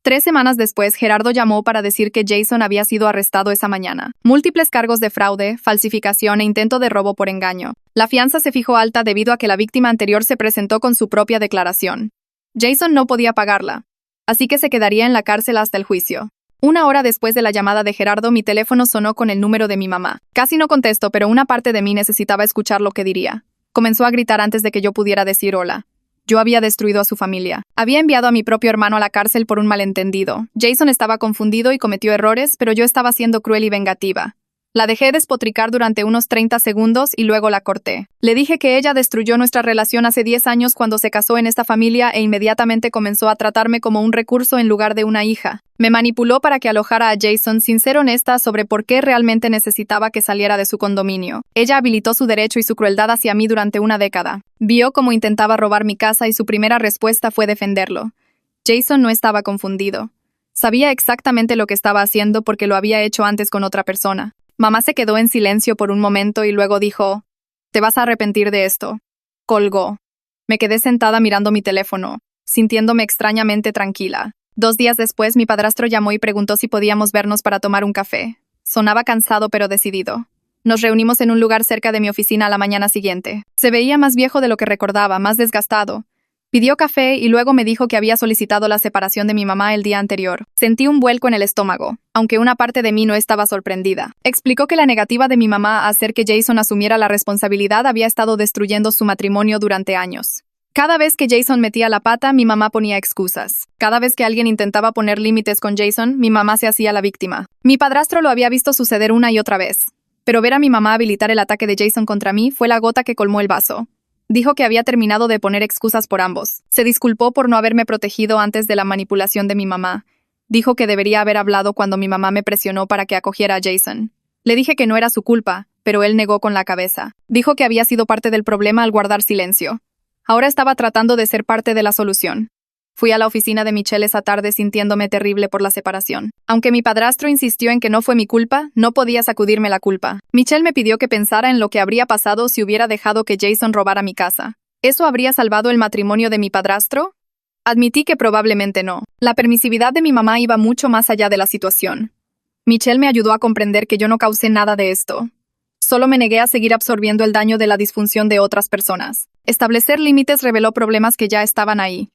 3 semanas después, Gerardo llamó para decir que Jason había sido arrestado esa mañana. Múltiples cargos de fraude, falsificación e intento de robo por engaño. La fianza se fijó alta debido a que la víctima anterior se presentó con su propia declaración. Jason no podía pagarla, así que se quedaría en la cárcel hasta el juicio. 1 hora después de la llamada de Gerardo, mi teléfono sonó con el número de mi mamá. Casi no contesto, pero una parte de mí necesitaba escuchar lo que diría. Comenzó a gritar antes de que yo pudiera decir hola. Yo había destruido a su familia. Había enviado a mi propio hermano a la cárcel por un malentendido. Jason estaba confundido y cometió errores, pero yo estaba siendo cruel y vengativa. La dejé despotricar durante unos 30 segundos y luego la corté. Le dije que ella destruyó nuestra relación hace 10 años cuando se casó en esta familia e inmediatamente comenzó a tratarme como un recurso en lugar de una hija. Me manipuló para que alojara a Jason sin ser honesta sobre por qué realmente necesitaba que saliera de su condominio. Ella habilitó su derecho y su crueldad hacia mí durante una década. Vio cómo intentaba robar mi casa y su primera respuesta fue defenderlo. Jason no estaba confundido. Sabía exactamente lo que estaba haciendo porque lo había hecho antes con otra persona. Mamá se quedó en silencio por un momento y luego dijo, «Te vas a arrepentir de esto». Colgó. Me quedé sentada mirando mi teléfono, sintiéndome extrañamente tranquila. 2 días después, mi padrastro llamó y preguntó si podíamos vernos para tomar un café. Sonaba cansado pero decidido. Nos reunimos en un lugar cerca de mi oficina a la mañana siguiente. Se veía más viejo de lo que recordaba, más desgastado. Pidió café y luego me dijo que había solicitado la separación de mi mamá el día anterior. Sentí un vuelco en el estómago, aunque una parte de mí no estaba sorprendida. Explicó que la negativa de mi mamá a hacer que Jason asumiera la responsabilidad había estado destruyendo su matrimonio durante años. Cada vez que Jason metía la pata, mi mamá ponía excusas. Cada vez que alguien intentaba poner límites con Jason, mi mamá se hacía la víctima. Mi padrastro lo había visto suceder una y otra vez. Pero ver a mi mamá habilitar el ataque de Jason contra mí fue la gota que colmó el vaso. Dijo que había terminado de poner excusas por ambos. Se disculpó por no haberme protegido antes de la manipulación de mi mamá. Dijo que debería haber hablado cuando mi mamá me presionó para que acogiera a Jason. Le dije que no era su culpa, pero él negó con la cabeza. Dijo que había sido parte del problema al guardar silencio. Ahora estaba tratando de ser parte de la solución. Fui a la oficina de Michelle esa tarde sintiéndome terrible por la separación. Aunque mi padrastro insistió en que no fue mi culpa, no podía sacudirme la culpa. Michelle me pidió que pensara en lo que habría pasado si hubiera dejado que Jason robara mi casa. ¿Eso habría salvado el matrimonio de mi padrastro? Admití que probablemente no. La permisividad de mi mamá iba mucho más allá de la situación. Michelle me ayudó a comprender que yo no causé nada de esto. Solo me negué a seguir absorbiendo el daño de la disfunción de otras personas. Establecer límites reveló problemas que ya estaban ahí.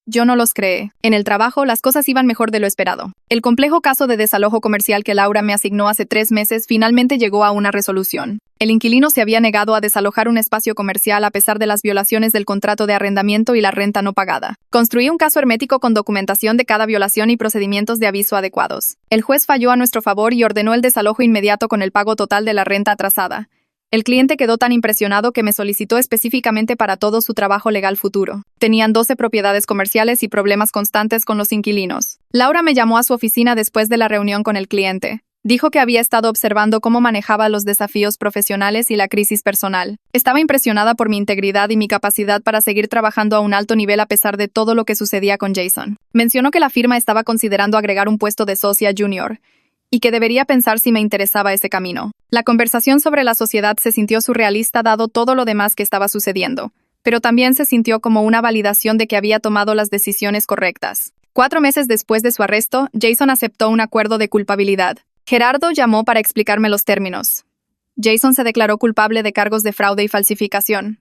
Yo no los creé. En el trabajo, las cosas iban mejor de lo esperado. El complejo caso de desalojo comercial que Laura me asignó hace 3 meses finalmente llegó a una resolución. El inquilino se había negado a desalojar un espacio comercial a pesar de las violaciones del contrato de arrendamiento y la renta no pagada. Construí un caso hermético con documentación de cada violación y procedimientos de aviso adecuados. El juez falló a nuestro favor y ordenó el desalojo inmediato con el pago total de la renta atrasada. El cliente quedó tan impresionado que me solicitó específicamente para todo su trabajo legal futuro. Tenían 12 propiedades comerciales y problemas constantes con los inquilinos. Laura me llamó a su oficina después de la reunión con el cliente. Dijo que había estado observando cómo manejaba los desafíos profesionales y la crisis personal. Estaba impresionada por mi integridad y mi capacidad para seguir trabajando a un alto nivel a pesar de todo lo que sucedía con Jason. Mencionó que la firma estaba considerando agregar un puesto de socia junior y que debería pensar si me interesaba ese camino. La conversación sobre la sociedad se sintió surrealista dado todo lo demás que estaba sucediendo, pero también se sintió como una validación de que había tomado las decisiones correctas. 4 meses después de su arresto, Jason aceptó un acuerdo de culpabilidad. Gerardo llamó para explicarme los términos. Jason se declaró culpable de cargos de fraude y falsificación.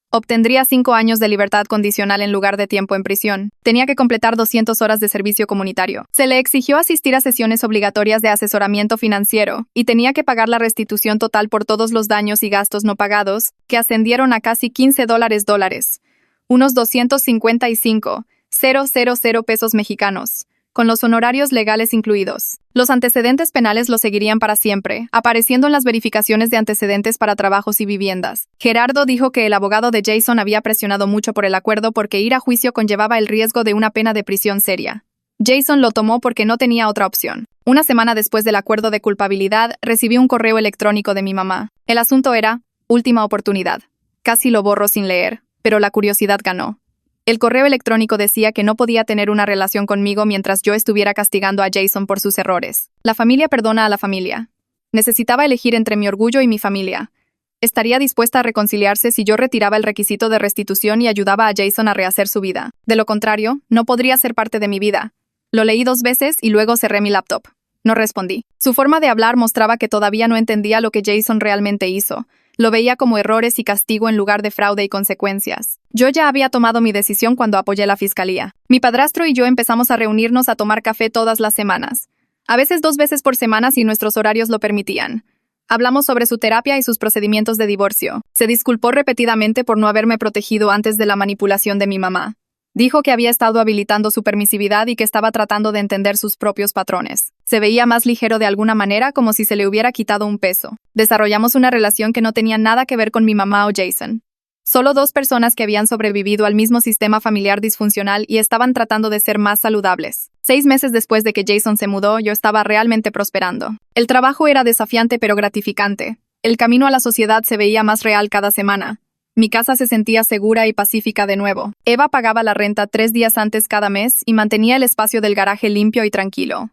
Obtendría 5 años de libertad condicional en lugar de tiempo en prisión. Tenía que completar 200 horas de servicio comunitario. Se le exigió asistir a sesiones obligatorias de asesoramiento financiero y tenía que pagar la restitución total por todos los daños y gastos no pagados, que ascendieron a casi $15, unos 255,000 pesos mexicanos, con los honorarios legales incluidos. Los antecedentes penales lo seguirían para siempre, apareciendo en las verificaciones de antecedentes para trabajos y viviendas. Gerardo dijo que el abogado de Jason había presionado mucho por el acuerdo porque ir a juicio conllevaba el riesgo de una pena de prisión seria. Jason lo tomó porque no tenía otra opción. Una semana después del acuerdo de culpabilidad, recibí un correo electrónico de mi mamá. El asunto era, última oportunidad. Casi lo borro sin leer, pero la curiosidad ganó. El correo electrónico decía que no podía tener una relación conmigo mientras yo estuviera castigando a Jason por sus errores. La familia perdona a la familia. Necesitaba elegir entre mi orgullo y mi familia. Estaría dispuesta a reconciliarse si yo retiraba el requisito de restitución y ayudaba a Jason a rehacer su vida. De lo contrario, no podría ser parte de mi vida. Lo leí 2 veces y luego cerré mi laptop. No respondí. Su forma de hablar mostraba que todavía no entendía lo que Jason realmente hizo. Lo veía como errores y castigo en lugar de fraude y consecuencias. Yo ya había tomado mi decisión cuando apoyé la fiscalía. Mi padrastro y yo empezamos a reunirnos a tomar café todas las semanas. A veces 2 veces por semana si nuestros horarios lo permitían. Hablamos sobre su terapia y sus procedimientos de divorcio. Se disculpó repetidamente por no haberme protegido antes de la manipulación de mi mamá. Dijo que había estado habilitando su permisividad y que estaba tratando de entender sus propios patrones. Se veía más ligero de alguna manera, como si se le hubiera quitado un peso. Desarrollamos una relación que no tenía nada que ver con mi mamá o Jason. Solo 2 personas que habían sobrevivido al mismo sistema familiar disfuncional y estaban tratando de ser más saludables. 6 meses después de que Jason se mudó, yo estaba realmente prosperando. El trabajo era desafiante pero gratificante. El camino a la sociedad se veía más real cada semana. Mi casa se sentía segura y pacífica de nuevo. Eva pagaba la renta 3 días antes cada mes y mantenía el espacio del garaje limpio y tranquilo.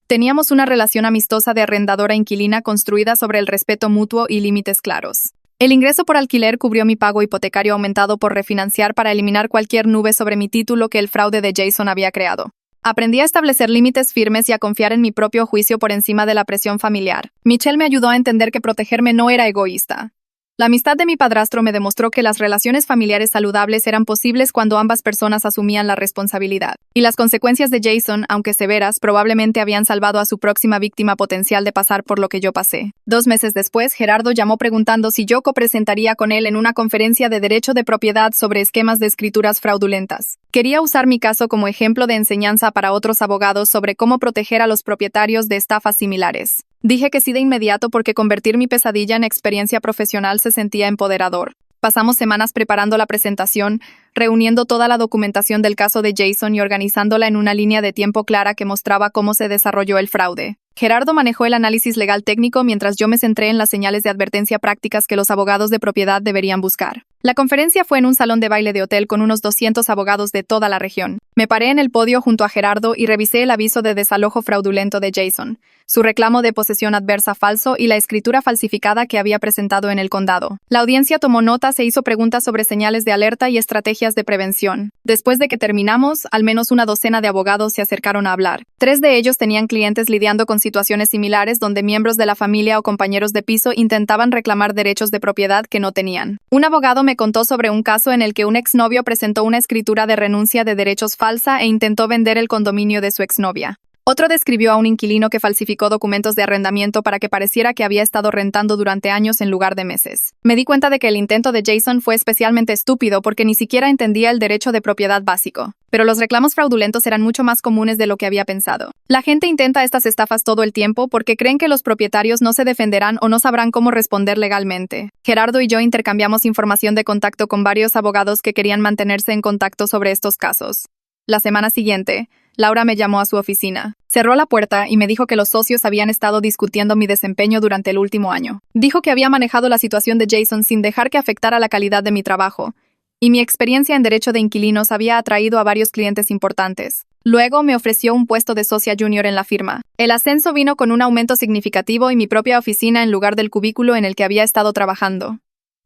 Teníamos una relación amistosa de arrendadora-inquilina construida sobre el respeto mutuo y límites claros. El ingreso por alquiler cubrió mi pago hipotecario aumentado por refinanciar para eliminar cualquier nube sobre mi título que el fraude de Jason había creado. Aprendí a establecer límites firmes y a confiar en mi propio juicio por encima de la presión familiar. Michelle me ayudó a entender que protegerme no era egoísta. La amistad de mi padrastro me demostró que las relaciones familiares saludables eran posibles cuando ambas personas asumían la responsabilidad. Y las consecuencias de Jason, aunque severas, probablemente habían salvado a su próxima víctima potencial de pasar por lo que yo pasé. 2 meses después, Gerardo llamó preguntando si yo copresentaría con él en una conferencia de derecho de propiedad sobre esquemas de escrituras fraudulentas. Quería usar mi caso como ejemplo de enseñanza para otros abogados sobre cómo proteger a los propietarios de estafas similares. Dije que sí de inmediato porque convertir mi pesadilla en experiencia profesional se sentía empoderador. Pasamos semanas preparando la presentación, reuniendo toda la documentación del caso de Jason y organizándola en una línea de tiempo clara que mostraba cómo se desarrolló el fraude. Gerardo manejó el análisis legal técnico mientras yo me centré en las señales de advertencia prácticas que los abogados de propiedad deberían buscar. La conferencia fue en un salón de baile de hotel con unos 200 abogados de toda la región. Me paré en el podio junto a Gerardo y revisé el aviso de desalojo fraudulento de Jason, su reclamo de posesión adversa falso y la escritura falsificada que había presentado en el condado. La audiencia tomó notas e hizo preguntas sobre señales de alerta y estrategias de prevención. Después de que terminamos, al menos una docena de abogados se acercaron a hablar. 3 de ellos tenían clientes lidiando con situaciones similares donde miembros de la familia o compañeros de piso intentaban reclamar derechos de propiedad que no tenían. Un abogado me contó sobre un caso en el que un exnovio presentó una escritura de renuncia de derechos falsa e intentó vender el condominio de su exnovia. Otro describió a un inquilino que falsificó documentos de arrendamiento para que pareciera que había estado rentando durante años en lugar de meses. Me di cuenta de que el intento de Jason fue especialmente estúpido porque ni siquiera entendía el derecho de propiedad básico. Pero los reclamos fraudulentos eran mucho más comunes de lo que había pensado. La gente intenta estas estafas todo el tiempo porque creen que los propietarios no se defenderán o no sabrán cómo responder legalmente. Gerardo y yo intercambiamos información de contacto con varios abogados que querían mantenerse en contacto sobre estos casos. La semana siguiente, Laura me llamó a su oficina. Cerró la puerta y me dijo que los socios habían estado discutiendo mi desempeño durante el último año. Dijo que había manejado la situación de Jason sin dejar que afectara la calidad de mi trabajo, y mi experiencia en derecho de inquilinos había atraído a varios clientes importantes. Luego me ofreció un puesto de socia junior en la firma. El ascenso vino con un aumento significativo y mi propia oficina en lugar del cubículo en el que había estado trabajando.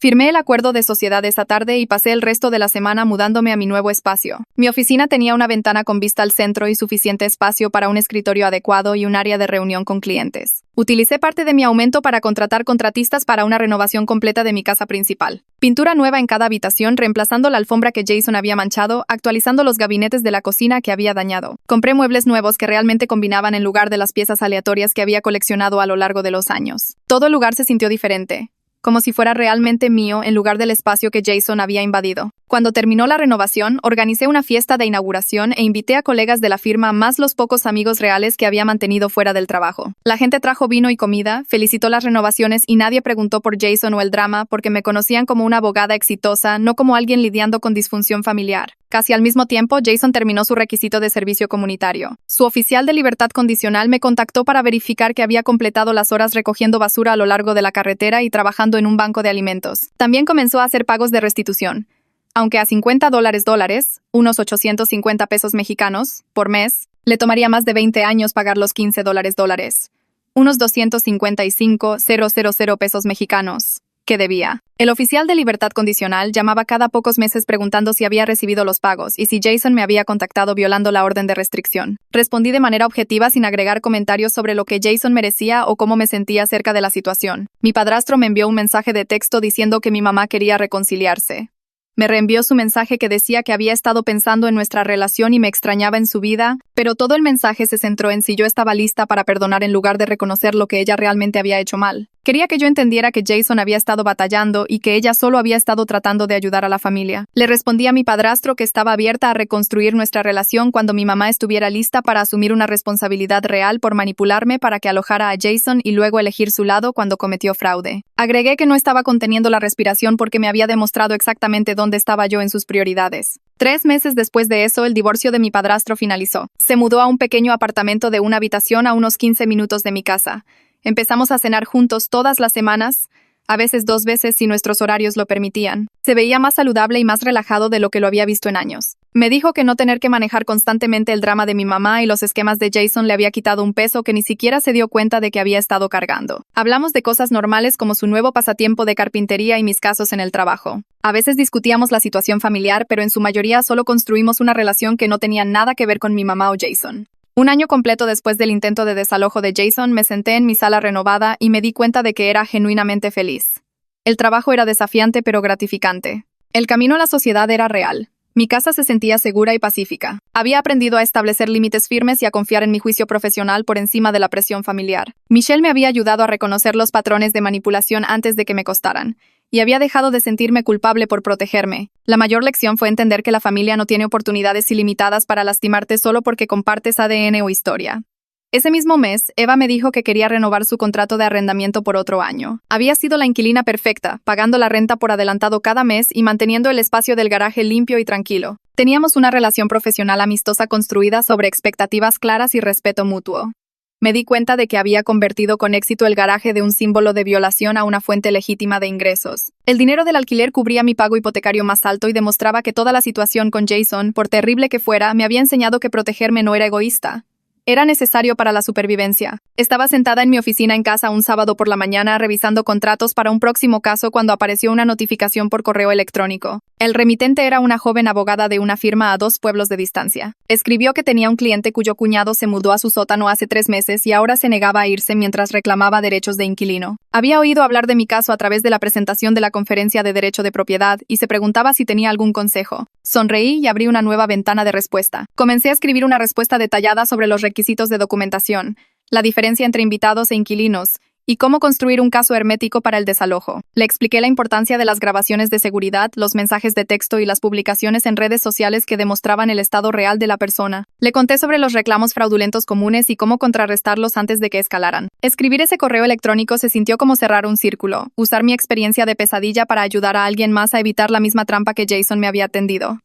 Firmé el acuerdo de sociedad esa tarde y pasé el resto de la semana mudándome a mi nuevo espacio. Mi oficina tenía una ventana con vista al centro y suficiente espacio para un escritorio adecuado y un área de reunión con clientes. Utilicé parte de mi aumento para contratar contratistas para una renovación completa de mi casa principal. Pintura nueva en cada habitación, reemplazando la alfombra que Jason había manchado, actualizando los gabinetes de la cocina que había dañado. Compré muebles nuevos que realmente combinaban en lugar de las piezas aleatorias que había coleccionado a lo largo de los años. Todo el lugar se sintió diferente, como si fuera realmente mío en lugar del espacio que Jason había invadido. Cuando terminó la renovación, organicé una fiesta de inauguración e invité a colegas de la firma más los pocos amigos reales que había mantenido fuera del trabajo. La gente trajo vino y comida, felicitó las renovaciones y nadie preguntó por Jason o el drama porque me conocían como una abogada exitosa, no como alguien lidiando con disfunción familiar. Casi al mismo tiempo, Jason terminó su requisito de servicio comunitario. Su oficial de libertad condicional me contactó para verificar que había completado las horas recogiendo basura a lo largo de la carretera y trabajando en un banco de alimentos. También comenzó a hacer pagos de restitución. Aunque a $50 unos 850 pesos mexicanos, por mes, le tomaría más de 20 años pagar los $15 unos 255,000 pesos mexicanos, que debía. El oficial de libertad condicional llamaba cada pocos meses preguntando si había recibido los pagos y si Jason me había contactado violando la orden de restricción. Respondí de manera objetiva sin agregar comentarios sobre lo que Jason merecía o cómo me sentía acerca de la situación. Mi padrastro me envió un mensaje de texto diciendo que mi mamá quería reconciliarse. Me reenvió su mensaje que decía que había estado pensando en nuestra relación y me extrañaba en su vida, pero todo el mensaje se centró en si yo estaba lista para perdonar en lugar de reconocer lo que ella realmente había hecho mal. Quería que yo entendiera que Jason había estado batallando y que ella solo había estado tratando de ayudar a la familia. Le respondí a mi padrastro que estaba abierta a reconstruir nuestra relación cuando mi mamá estuviera lista para asumir una responsabilidad real por manipularme para que alojara a Jason y luego elegir su lado cuando cometió fraude. Agregué que no estaba conteniendo la respiración porque me había demostrado exactamente dónde estaba yo en sus prioridades. 3 meses después de eso, el divorcio de mi padrastro finalizó. Se mudó a un pequeño apartamento de una habitación a unos 15 minutos de mi casa. Empezamos a cenar juntos todas las semanas, a veces 2 veces si nuestros horarios lo permitían. Se veía más saludable y más relajado de lo que lo había visto en años. Me dijo que no tener que manejar constantemente el drama de mi mamá y los esquemas de Jason le había quitado un peso que ni siquiera se dio cuenta de que había estado cargando. Hablamos de cosas normales como su nuevo pasatiempo de carpintería y mis casos en el trabajo. A veces discutíamos la situación familiar, pero en su mayoría solo construimos una relación que no tenía nada que ver con mi mamá o Jason. Un año completo después del intento de desalojo de Jason, me senté en mi sala renovada y me di cuenta de que era genuinamente feliz. El trabajo era desafiante pero gratificante. El camino a la sociedad era real. Mi casa se sentía segura y pacífica. Había aprendido a establecer límites firmes y a confiar en mi juicio profesional por encima de la presión familiar. Michelle me había ayudado a reconocer los patrones de manipulación antes de que me costaran, y había dejado de sentirme culpable por protegerme. La mayor lección fue entender que la familia no tiene oportunidades ilimitadas para lastimarte solo porque compartes ADN o historia. Ese mismo mes, Eva me dijo que quería renovar su contrato de arrendamiento por otro año. Había sido la inquilina perfecta, pagando la renta por adelantado cada mes y manteniendo el espacio del garaje limpio y tranquilo. Teníamos una relación profesional amistosa construida sobre expectativas claras y respeto mutuo. Me di cuenta de que había convertido con éxito el garaje de un símbolo de violación a una fuente legítima de ingresos. El dinero del alquiler cubría mi pago hipotecario más alto y demostraba que toda la situación con Jason, por terrible que fuera, me había enseñado que protegerme no era egoísta. Era necesario para la supervivencia. Estaba sentada en mi oficina en casa un sábado por la mañana revisando contratos para un próximo caso cuando apareció una notificación por correo electrónico. El remitente era una joven abogada de una firma a 2 pueblos de distancia. Escribió que tenía un cliente cuyo cuñado se mudó a su sótano hace 3 meses y ahora se negaba a irse mientras reclamaba derechos de inquilino. Había oído hablar de mi caso a través de la presentación de la conferencia de derecho de propiedad y se preguntaba si tenía algún consejo. Sonreí y abrí una nueva ventana de respuesta. Comencé a escribir una respuesta detallada sobre los requisitos de documentación, la diferencia entre invitados e inquilinos, y cómo construir un caso hermético para el desalojo. Le expliqué la importancia de las grabaciones de seguridad, los mensajes de texto y las publicaciones en redes sociales que demostraban el estado real de la persona. Le conté sobre los reclamos fraudulentos comunes y cómo contrarrestarlos antes de que escalaran. Escribir ese correo electrónico se sintió como cerrar un círculo, usar mi experiencia de pesadilla para ayudar a alguien más a evitar la misma trampa que Jason me había tendido.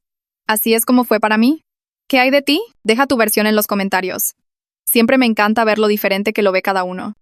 ¿Así es como fue para mí? ¿Qué hay de ti? Deja tu versión en los comentarios. Siempre me encanta ver lo diferente que lo ve cada uno.